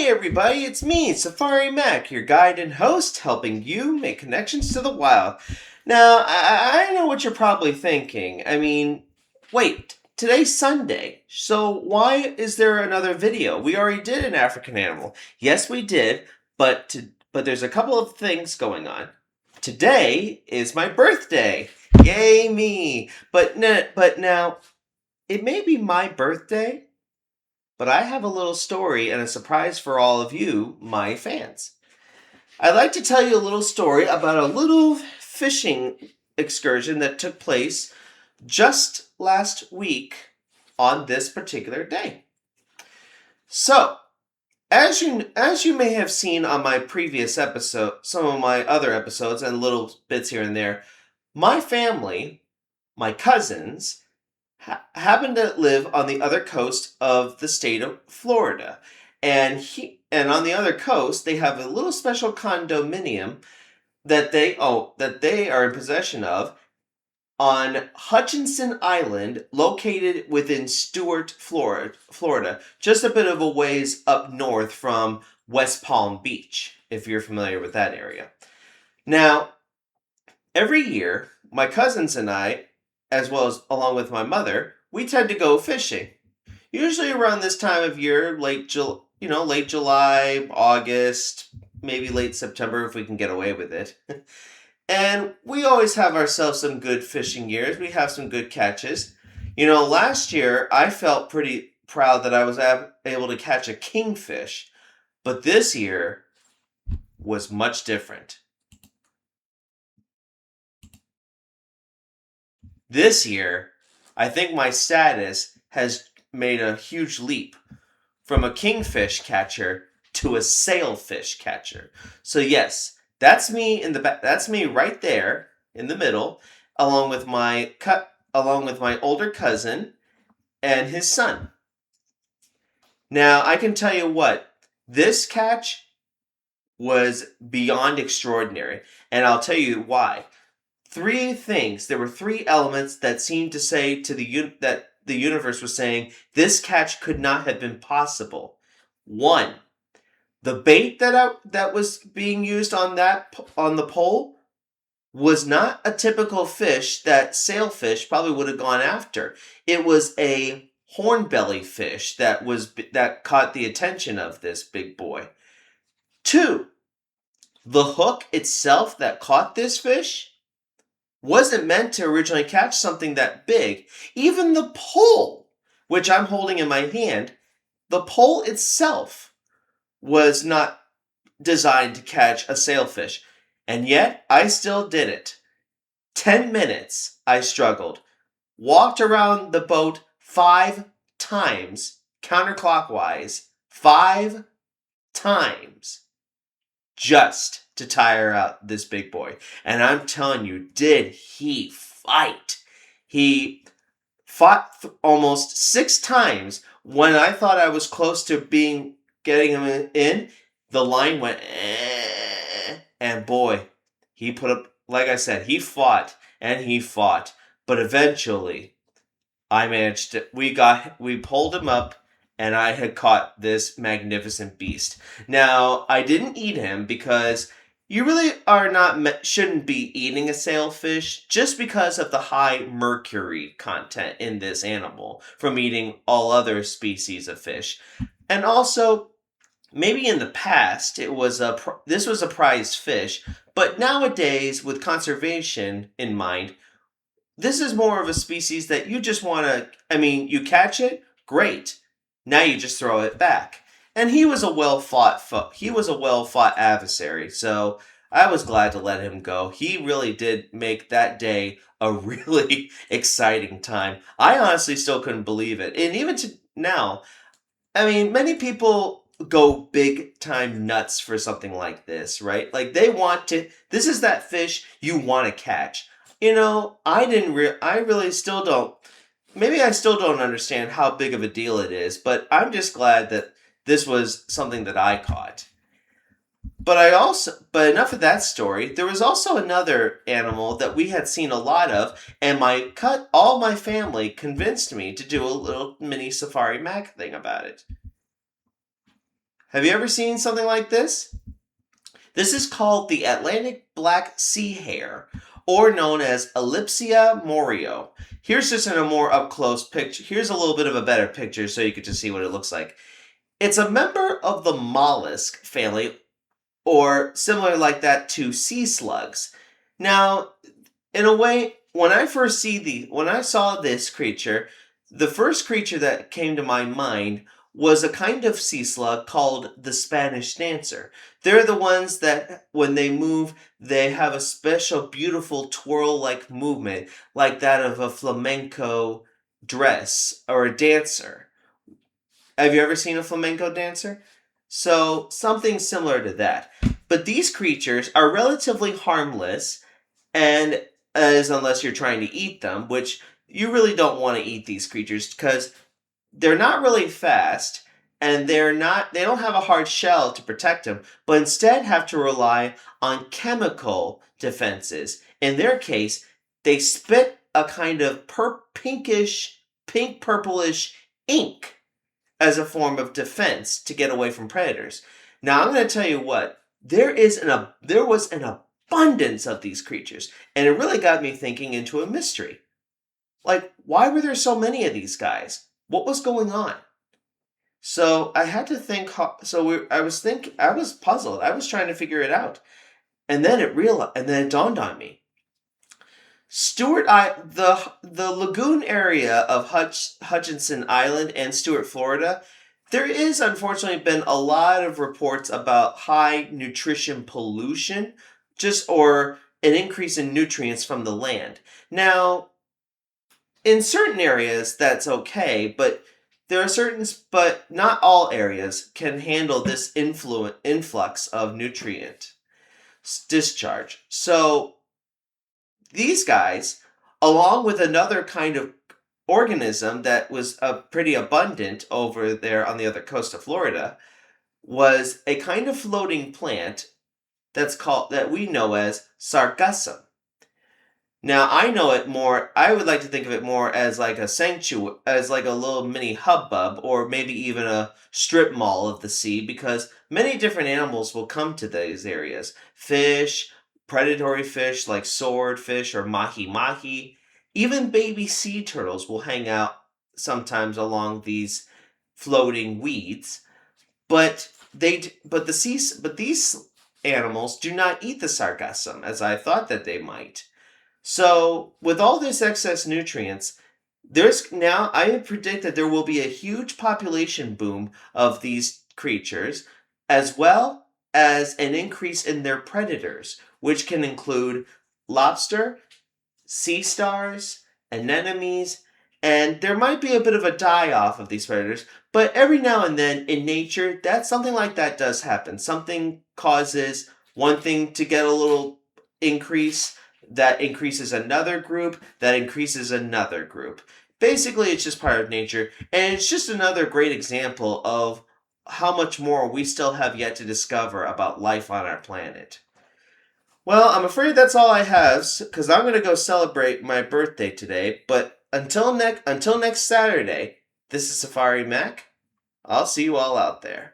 Hey everybody, it's me, Safari Mack, your guide and host, helping you make connections to the wild. Now, I know what you're probably thinking. Wait, today's Sunday, so why is there another video? We already did an African animal. Yes, we did, but there's a couple of things going on. Today is my birthday. Yay me! But now, it may be my birthday, but I have a little story and a surprise for all of you, my fans. I'd like to tell you a little story about a little fishing excursion that took place just last week on this particular day. So, as you may have seen on my previous episode, some of my other episodes and little bits here and there, my family, my cousins, happened to live on the other coast of the state of Florida. And on the other coast, they have a little special condominium that they are in possession of on Hutchinson Island, located within Stuart, Florida, just a bit of a ways up north from West Palm Beach, if you're familiar with that area. Now, every year, my cousins and I, as well as along with my mother, we tend to go fishing. Usually around this time of year, late July, August, maybe late September if we can get away with it. And we always have ourselves some good fishing years. We have some good catches. Last year I felt pretty proud that I was able to catch a kingfish, but this year was much different. This year, I think my status has made a huge leap from a kingfish catcher to a sailfish catcher. So yes, that's me in the back. That's me right there in the middle, along with my older cousin and his son. Now, I can tell you what, this catch was beyond extraordinary, and I'll tell you why. There were three elements that seemed to say that the universe was saying this catch could not have been possible. One, the bait that was being used on the pole was not a typical fish that sailfish probably would have gone after. It was a hornbelly fish that caught the attention of this big boy. Two, the hook itself that caught this fish wasn't meant to originally catch something that big. Even the pole, which I'm holding in my hand, the pole itself was not designed to catch a sailfish. And yet, I still did it. 10 minutes, I struggled. Walked around the boat 5 times, counterclockwise, 5 times, just to tire out this big boy. And I'm telling you, did he fight? He fought almost 6 times. When I thought I was close to getting him in, the line went, and boy, he put up, like I said, he fought, but eventually we pulled him up, and I had caught this magnificent beast. Now, I didn't eat him because you really shouldn't be eating a sailfish just because of the high mercury content in this animal from eating all other species of fish. And also, maybe in the past this was a prized fish, but nowadays with conservation in mind, this is more of a species that you just want to, you catch it, great. Now you just throw it back. And he was a well-fought adversary, so I was glad to let him go. He really did make that day a really exciting time. I honestly still couldn't believe it. And even to now, many people go big time nuts for something like this, right? Like this is that fish you want to catch. I really still don't. Maybe I still don't understand how big of a deal it is, but I'm just glad that this was something that I caught. But enough of that story. There was also another animal that we had seen a lot of, and all my family convinced me to do a little mini Safari Mack thing about it. Have you ever seen something like this? This is called the Atlantic black sea hare, or known as Ellipsia morio. Here's just in a more up close picture. Here's a little bit of a better picture so you can just see what it looks like. It's a member of the mollusk family, or similar like that to sea slugs. Now, in a way, when I saw this creature, the first creature that came to my mind was a kind of sea slug called the Spanish dancer. They're the ones that when they move, they have a special beautiful twirl-like movement, like that of a flamenco dress or a dancer. Have you ever seen a flamenco dancer? So, something similar to that. But these creatures are relatively harmless, and as unless you're trying to eat them, which you really don't want to eat these creatures because they're not really fast and they don't have a hard shell to protect them, but instead have to rely on chemical defenses. In their case, they spit a kind of pink purplish ink as a form of defense to get away from predators. Now, I'm going to tell you what, there was an abundance of these creatures, and it really got me thinking into a mystery. Like, why were there so many of these guys? What was going on? So I had to think. I was puzzled. I was trying to figure it out, and then it dawned on me. The lagoon area of Hutchinson Island and Stuart, Florida, there is unfortunately been a lot of reports about high nutrition pollution, or an increase in nutrients from the land. Now, in certain areas that's okay, but but not all areas can handle this influx of nutrient discharge. So these guys, along with another kind of organism that was pretty abundant over there on the other coast of Florida, was a kind of floating plant that we know as sargassum. Now I would like to think of it more as like a sanctuary, as like a little mini hubbub, or maybe even a strip mall of the sea, because many different animals will come to these areas. Fish, predatory fish like swordfish or mahi-mahi, even baby sea turtles will hang out sometimes along these floating weeds, but these animals do not eat the sargassum as I thought that they might. So, with all this excess nutrients, I predict that there will be a huge population boom of these creatures, as well as an increase in their predators, which can include lobster, sea stars, anemones, and there might be a bit of a die-off of these predators, but every now and then in nature, something like that does happen. Something causes one thing to get a little increase, that increases another group, that increases another group. Basically, it's just part of nature, and it's just another great example of how much more we still have yet to discover about life on our planet. Well, I'm afraid that's all I have, because I'm going to go celebrate my birthday today, but until next Saturday, this is Safari Mack. I'll see you all out there.